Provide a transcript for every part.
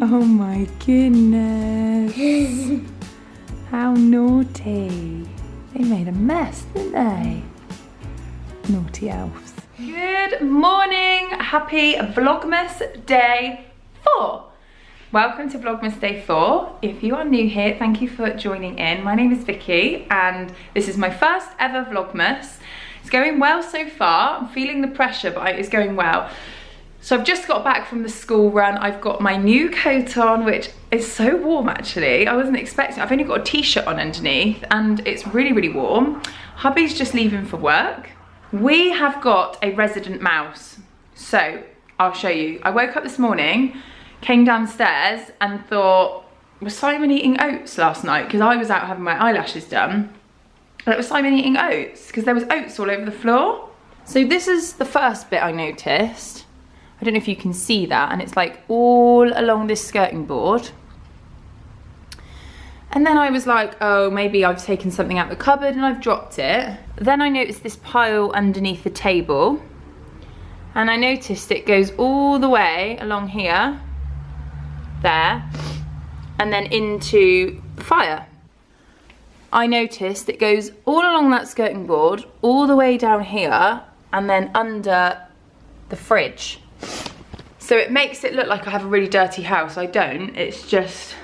Oh my goodness. How naughty. They made a mess, didn't they? Naughty elves. Good morning. Happy Vlogmas day 4. Welcome to Vlogmas day 4. If you are new here, thank you for joining in. My name is Vicky and this is my first ever Vlogmas. It's going well so far. I'm feeling the pressure, but it's going well. So I've just got back from the school run. I've got my new coat on, which is so warm actually. I wasn't expecting, I've only got a t-shirt on underneath and it's really, really warm. Hubby's just leaving for work. We have got a resident mouse. So I'll show you. I woke up this morning, came downstairs and thought, was Simon eating oats last night? Because I was out having my eyelashes done. But was Simon eating oats? Because there was oats all over the floor. So this is the first bit I noticed. I don't know if you can see that, and it's like all along this skirting board. And then I was like, oh, maybe I've taken something out the cupboard and I've dropped it. Then I noticed this pile underneath the table, and I noticed it goes all the way along here, there, and then into the fire. I noticed it goes all along that skirting board, all the way down here, and then under the fridge. So it makes it look like I have a really dirty house. I don't. It's just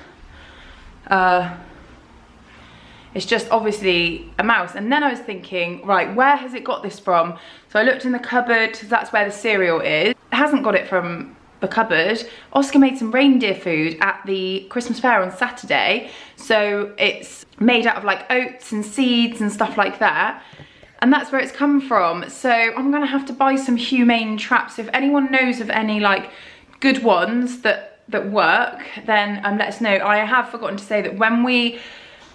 obviously a mouse. And then I was thinking, right, where has it got this from? So I looked in the cupboard, because that's where the cereal is. It hasn't got it from the cupboard. Oscar made some reindeer food at the Christmas fair on Saturday. So it's made out of like oats and seeds and stuff like that. And that's where it's come from. So I'm gonna have to buy some humane traps. If anyone knows of any like good ones that work, then let us know. I have forgotten to say that when we've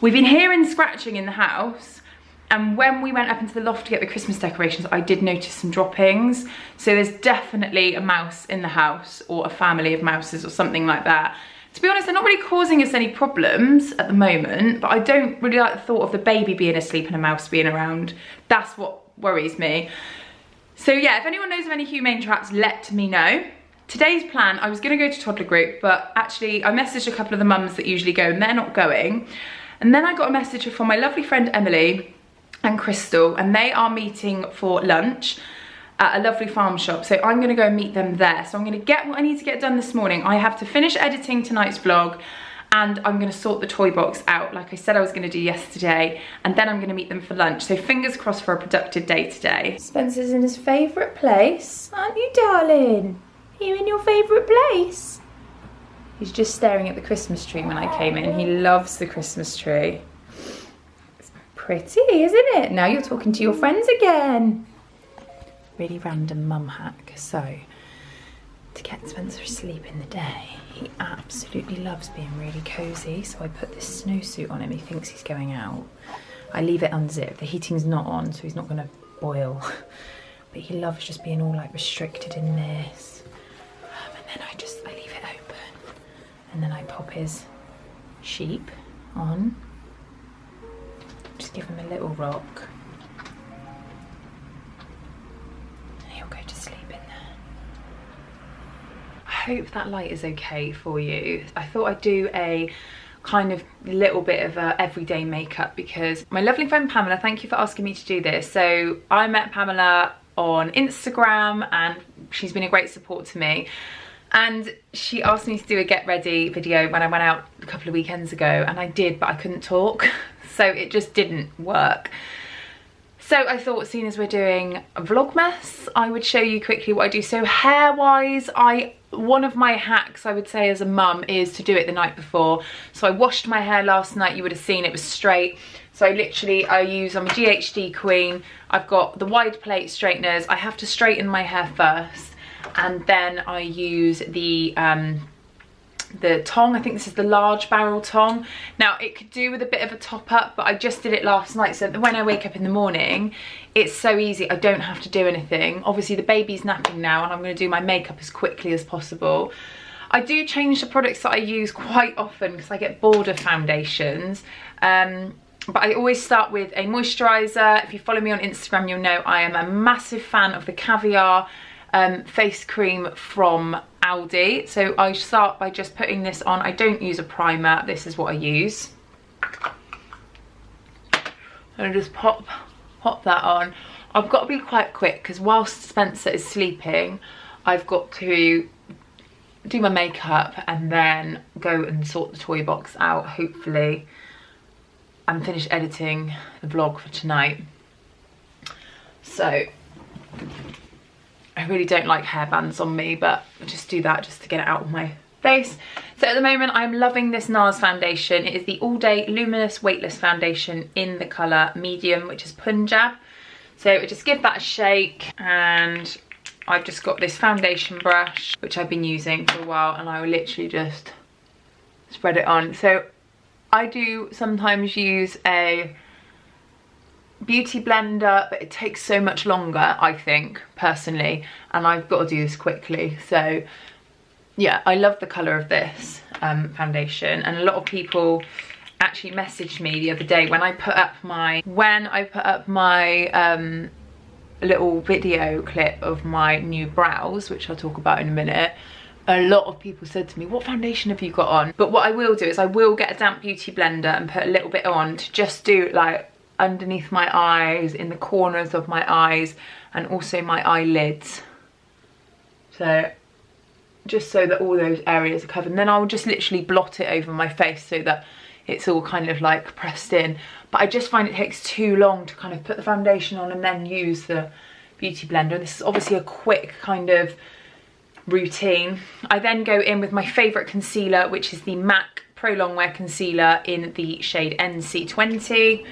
been hearing scratching in the house, and when we went up into the loft to get the Christmas decorations, I did notice some droppings. So there's definitely a mouse in the house, or a family of mouses or something like that. To be honest, they're not really causing us any problems at the moment, but I don't really like the thought of the baby being asleep and a mouse being around. That's what worries me. So yeah, if anyone knows of any humane traps, let me know. Today's plan, I was gonna go to toddler group, but actually I messaged a couple of the mums that usually go and they're not going. And then I got a message from my lovely friend Emily and Crystal, and they are meeting for lunch at a lovely farm shop. So I'm gonna go and meet them there. So I'm gonna get what I need to get done this morning. I have to finish editing tonight's vlog, and I'm gonna sort the toy box out like I said I was gonna do yesterday, and then I'm gonna meet them for lunch. So fingers crossed for a productive day today. Spencer's in his favourite place, aren't you, darling? Are you in your favourite place? He's just staring at the Christmas tree when I came in. He loves the Christmas tree. It's pretty, isn't it? Now you're talking to your friends again. Really random mum hack. So to get Spencer asleep in the day, he absolutely loves being really cozy. So I put this snowsuit on him. He thinks he's going out. I leave it unzipped. The heating's not on, so he's not going to boil. But he loves just being all like restricted in this. And then I leave it open. And then I pop his sheep on. Just give him a little rock. Go to sleep in there. I hope that light is okay for you. I thought I'd do a kind of little bit of a everyday makeup, because my lovely friend Pamela, thank you for asking me to do this. So I met Pamela on Instagram and she's been a great support to me, and she asked me to do a get ready video when I went out a couple of weekends ago, and I did, but I couldn't talk, so it just didn't work. So I thought, seeing as we're doing a Vlogmas, I would show you quickly what I do. So hair-wise, one of my hacks I would say as a mum is to do it the night before. So I washed my hair last night, you would have seen it was straight. So I'm a GHD queen. I've got the wide plate straighteners. I have to straighten my hair first, and then I use the tong. I think this is the large barrel tong. Now it could do with a bit of a top up, but I just did it last night, so that when I wake up in the morning it's so easy, I don't have to do anything. Obviously the baby's napping now and I'm going to do my makeup as quickly as possible. I do change the products that I use quite often because I get bored of foundations, but I always start with a moisturiser. If you follow me on Instagram, you'll know I am a massive fan of the Caviar face cream from Aldi. So I start by just putting this on. I don't use a primer, this is what I use. And I just pop that on. I've got to be quite quick because whilst Spencer is sleeping, I've got to do my makeup and then go and sort the toy box out, hopefully, and finish editing the vlog for tonight. So I really don't like hairbands on me, but I just do that just to get it out of my face. So at the moment I'm loving this NARS foundation. It is the All Day Luminous Weightless Foundation in the colour medium, which is Punjab. So I just give that a shake, and I've just got this foundation brush which I've been using for a while, and I will literally just spread it on. So I do sometimes use a beauty blender, but it takes so much longer, I think, personally, and I've got to do this quickly. So yeah, I love the colour of this foundation, and a lot of people actually messaged me the other day when I put up my little video clip of my new brows, which I'll talk about in a minute. A lot of people said to me, what foundation have you got on? But what I will do is I will get a damp beauty blender and put a little bit on to just do like underneath my eyes, in the corners of my eyes, and also my eyelids. So just so that all those areas are covered, and then I'll just literally blot it over my face so that it's all kind of like pressed in. But I just find it takes too long to kind of put the foundation on and then use the beauty blender. This is obviously a quick kind of routine. I then go in with my favourite concealer, which is the MAC Pro Longwear Concealer in the shade NC20.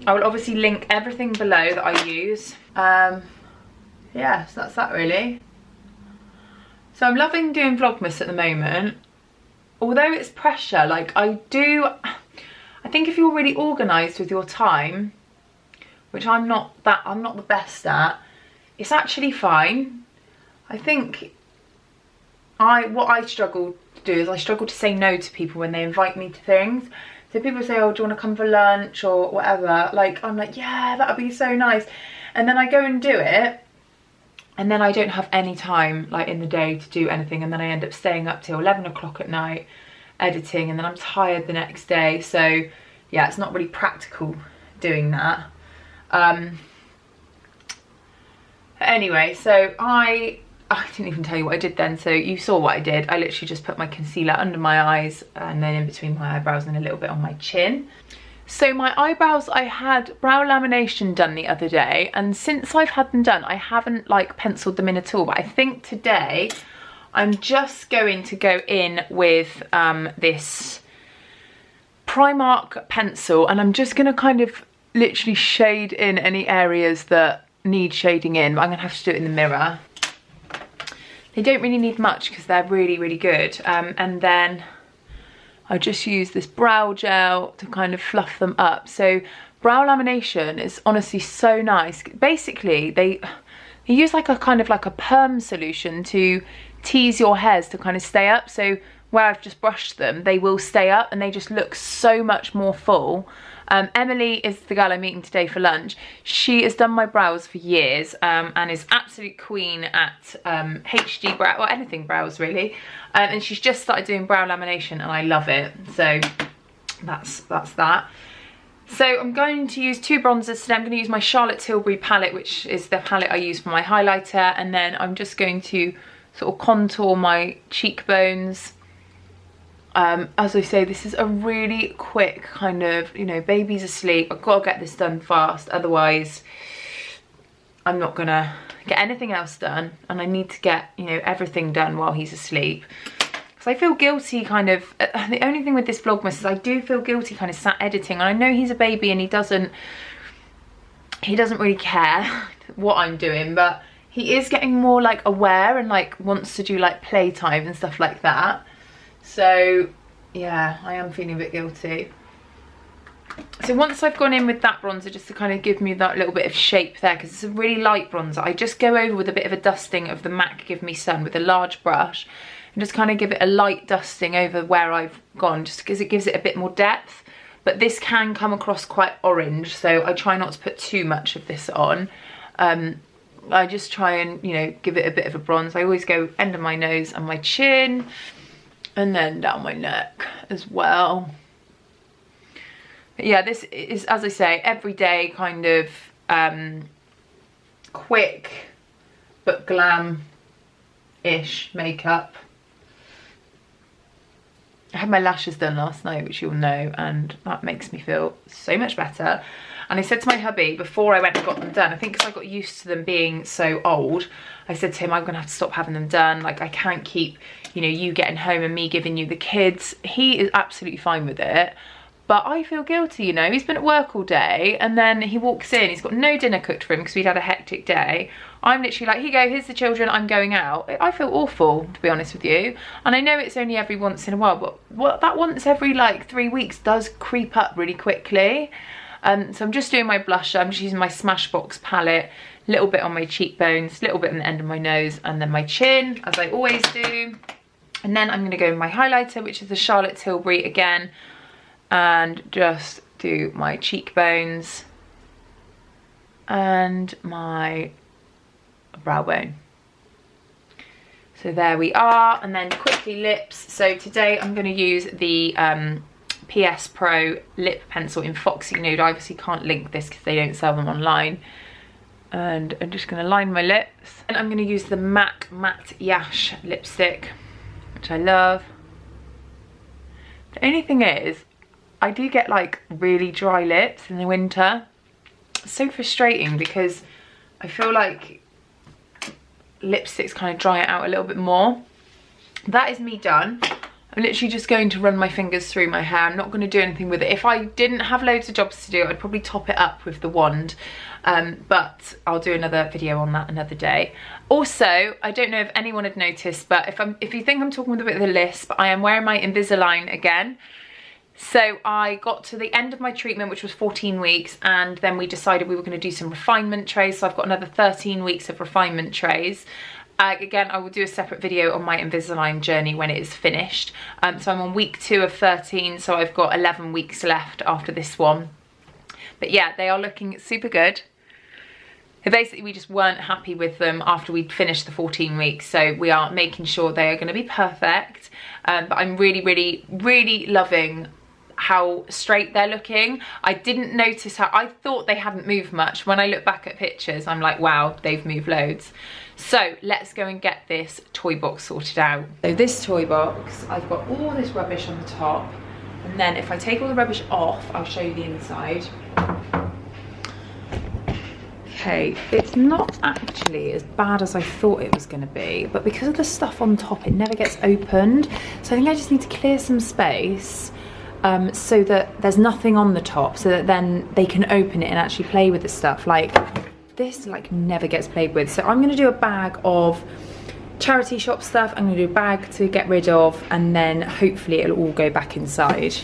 I will obviously link everything below that I use. Yeah, so that's that really. So I'm loving doing Vlogmas at the moment. Although it's pressure, like I think if you're really organised with your time, which I'm not the best at, it's actually fine. I think what I struggle to do is I struggle to say no to people when they invite me to things. So people say, oh, do you want to come for lunch or whatever? Like, I'm like, yeah, that would be so nice. And then I go and do it, and then I don't have any time like in the day to do anything, and then I end up staying up till 11 o'clock at night editing, and then I'm tired the next day. So yeah, it's not really practical doing that. Anyway, so I didn't even tell you what I did then, so you saw what I did. I literally just put my concealer under my eyes and then in between my eyebrows and a little bit on my chin. So my eyebrows, I had brow lamination done the other day, and since I've had them done, I haven't like penciled them in at all. But I think today I'm just going to go in with this Primark pencil, and I'm just going to kind of literally shade in any areas that need shading in. But I'm going to have to do it in the mirror. They don't really need much because they're really, really good. And then I just use this brow gel to kind of fluff them up. So brow lamination is honestly so nice. Basically, they use like a kind of like a perm solution to tease your hairs to kind of stay up. So where I've just brushed them, they will stay up and they just look so much more full. Emily is the girl I'm meeting today for lunch. She has done my brows for years and is absolute queen at HD brow, or anything brows really. And she's just started doing brow lamination and I love it. So that's that. So I'm going to use two bronzers today. I'm going to use my Charlotte Tilbury palette, which is the palette I use for my highlighter. And then I'm just going to sort of contour my cheekbones. As I say, this is a really quick kind of, you know, baby's asleep. I've got to get this done fast. Otherwise, I'm not going to get anything else done. And I need to get, you know, everything done while he's asleep. Because I feel guilty kind of, the only thing with this Vlogmas is I do feel guilty kind of sat editing. And I know he's a baby and he doesn't really care what I'm doing. But he is getting more like aware and like wants to do like playtime and stuff like that. So yeah, I am feeling a bit guilty. So once I've gone in with that bronzer, just to kind of give me that little bit of shape there, because it's a really light bronzer, I just go over with a bit of a dusting of the MAC Give Me Sun with a large brush and just kind of give it a light dusting over where I've gone, just because it gives it a bit more depth. But this can come across quite orange, so I try not to put too much of this on. I just try and, you know, give it a bit of a bronze. I always go end of my nose and my chin, and then down my neck as well. But yeah, this is, as I say, everyday kind of quick but glam-ish makeup. I had my lashes done last night, which you'll know, and that makes me feel so much better. And I said to my hubby before I went and got them done, I think because I got used to them being so old, I said to him, I'm gonna have to stop having them done. Like, I can't keep, you know, you getting home and me giving you the kids. He is absolutely fine with it, but I feel guilty, you know. He's been at work all day, and then he walks in, he's got no dinner cooked for him because we'd had a hectic day. I'm literally like, here you go, here's the children, I'm going out. I feel awful, to be honest with you. And I know it's only every once in a while, but that once every like 3 weeks does creep up really quickly. So I'm just doing my blusher. I'm just using my Smashbox palette, a little bit on my cheekbones, a little bit on the end of my nose, and then my chin, as I always do. And then I'm going to go with my highlighter, which is the Charlotte Tilbury again, and just do my cheekbones and my brow bone. So there we are. And then quickly lips. So today I'm going to use the PS Pro lip pencil in Foxy Nude. I obviously can't link this because they don't sell them online. And I'm just going to line my lips. And I'm going to use the MAC Matte Yash lipstick, which I love. The only thing is, I do get like really dry lips in the winter. It's so frustrating because I feel like lipsticks kind of dry it out a little bit more. That is me done. I'm literally just going to run my fingers through my hair. I'm not going to do anything with it. If I didn't have loads of jobs to do, I'd probably top it up with the wand. But I'll do another video on that another day. Also, I don't know if anyone had noticed, but if you think I'm talking with a bit of a lisp, I am wearing my Invisalign again. So I got to the end of my treatment, which was 14 weeks, and then we decided we were going to do some refinement trays. So I've got another 13 weeks of refinement trays. Again, I will do a separate video on my Invisalign journey when it is finished. So I'm on week 2 of 13, so I've got 11 weeks left after this one. But yeah, they are looking super good. Basically, we just weren't happy with them after we'd finished the 14 weeks, so we are making sure they are going to be perfect. But I'm really, really, really loving how straight they're looking. I didn't notice how, I thought they hadn't moved much. When I look back at pictures, I'm like, wow, they've moved loads. So let's go and get this toy box sorted out. So this toy box, I've got all this rubbish on the top, and then if I take all the rubbish off, I'll show you the inside. Okay, it's not actually as bad as I thought it was going to be, but because of the stuff on top, it never gets opened. So I think I just need to clear some space so that there's nothing on the top, so that then they can open it and actually play with the stuff. Like, this like never gets played with. So I'm going to do a bag of charity shop stuff. I'm going to do a bag to get rid of, and then hopefully it'll all go back inside.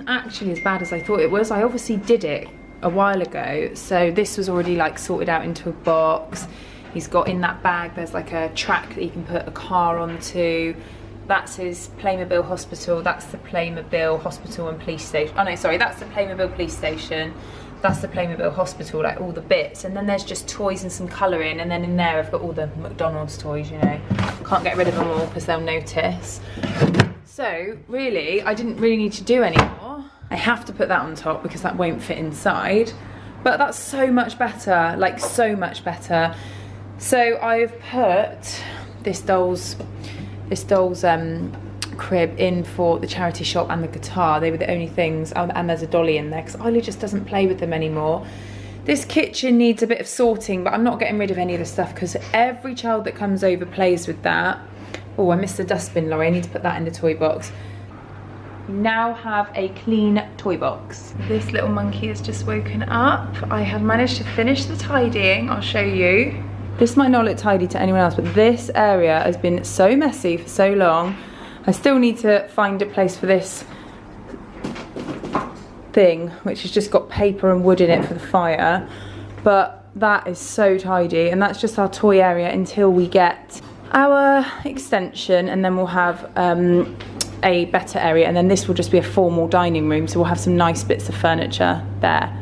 Actually as bad as I thought it was. I obviously did it a while ago, so this was already like sorted out into a box. He's got in that bag, there's like a track that you can put a car onto. That's his Playmobil hospital, that's the Playmobil hospital and police station. Oh no, sorry, that's the Playmobil police station, that's the Playmobil hospital, like all the bits. And then there's just toys and some colouring, and then in there I've got all the McDonald's toys, you know. Can't get rid of them all because they'll notice. So really, I didn't really need to do any more. I have to put that on top because that won't fit inside, but that's so much better, like so much better. So I've put this doll's crib in for the charity shop and the guitar. They were the only things, and there's a dolly in there because Ollie just doesn't play with them anymore. This kitchen needs a bit of sorting, but I'm not getting rid of any of the stuff because every child that comes over plays with that. Oh, I missed the dustbin, Laurie. I need to put that in the toy box. we now have a clean toy box. This little monkey has just woken up. I have managed to finish the tidying. I'll show you. This might not look tidy to anyone else, but this area has been so messy for so long. I still need to find a place for this thing, which has just got paper and wood in it for the fire, but that is so tidy, and that's just our toy area until we get our extension, and then we'll have a better area, and then this will just be a formal dining room, so we'll have some nice bits of furniture there.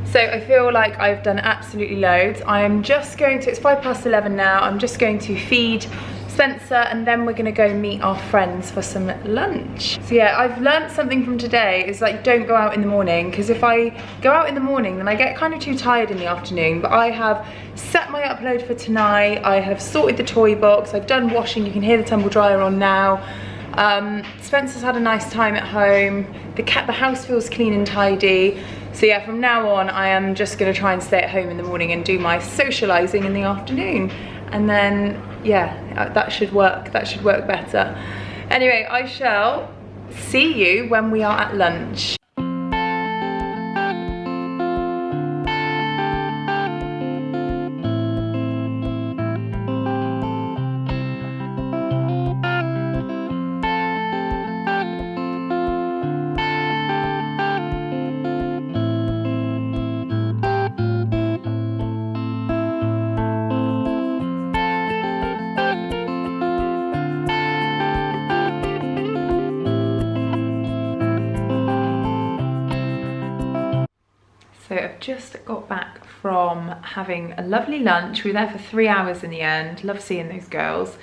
So I feel like I've done absolutely loads. I am just going to, it's 11:05 now, I'm just going to feed Spencer, and then we're gonna go meet our friends for some lunch. So yeah, I've learned something from today, is like, don't go out in the morning, because if I go out in the morning, then I get kind of too tired in the afternoon. But I have set my upload for tonight, I have sorted the toy box, I've done washing, you can hear the tumble dryer on now. Spencer's had a nice time at home, the house feels clean and tidy. So yeah, from now on, I am just gonna try and stay at home in the morning and do my socializing in the afternoon. And then, yeah, that should work better. Anyway, I shall see you when we are at lunch. So I've just got back from having a lovely lunch. We were there for 3 hours in the end. Love seeing those girls.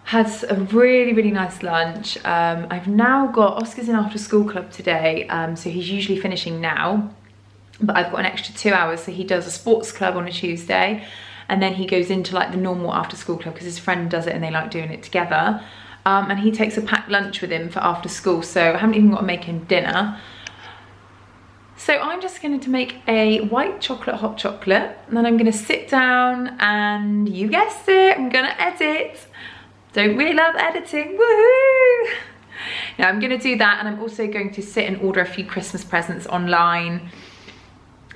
Had a really, really nice lunch. I've now got, Oscar's in after school club today, so he's usually finishing now, but I've got an extra 2 hours, so he does a sports club on a Tuesday, and then he goes into like the normal after school club because his friend does it and they like doing it together. And he takes a packed lunch with him for after school, so I haven't even got to make him dinner. So I'm just going to make a white chocolate hot chocolate, and then I'm going to sit down and, you guessed it, I'm going to edit. Don't we love editing? Woohoo! Now I'm going to do that, and I'm also going to sit and order a few Christmas presents online.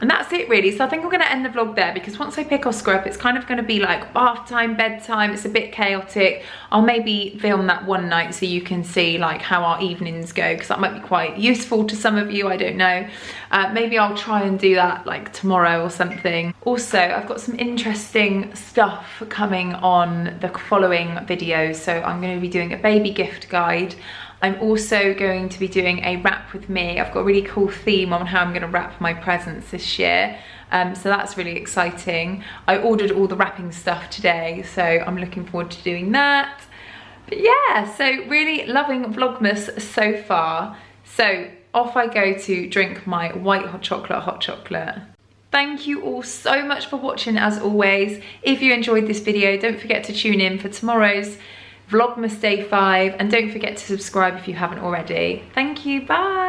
And that's it really. So I think I'm going to end the vlog there, because once I pick Oscar up, it's kind of going to be like bath time, bedtime. It's a bit chaotic. I'll maybe film that one night so you can see like how our evenings go, because that might be quite useful to some of you, I don't know. Maybe I'll try and do that like tomorrow or something. Also, I've got some interesting stuff coming on the following videos. So I'm going to be doing a baby gift guide. I'm also going to be doing a wrap with me. I've got a really cool theme on how I'm going to wrap my presents this year. So that's really exciting. I ordered all the wrapping stuff today, so I'm looking forward to doing that. But yeah, so really loving Vlogmas so far. So off I go to drink my white hot chocolate. Thank you all so much for watching as always. If you enjoyed this video, don't forget to tune in for tomorrow's Vlogmas Day 5, and don't forget to subscribe if you haven't already. Thank you, bye!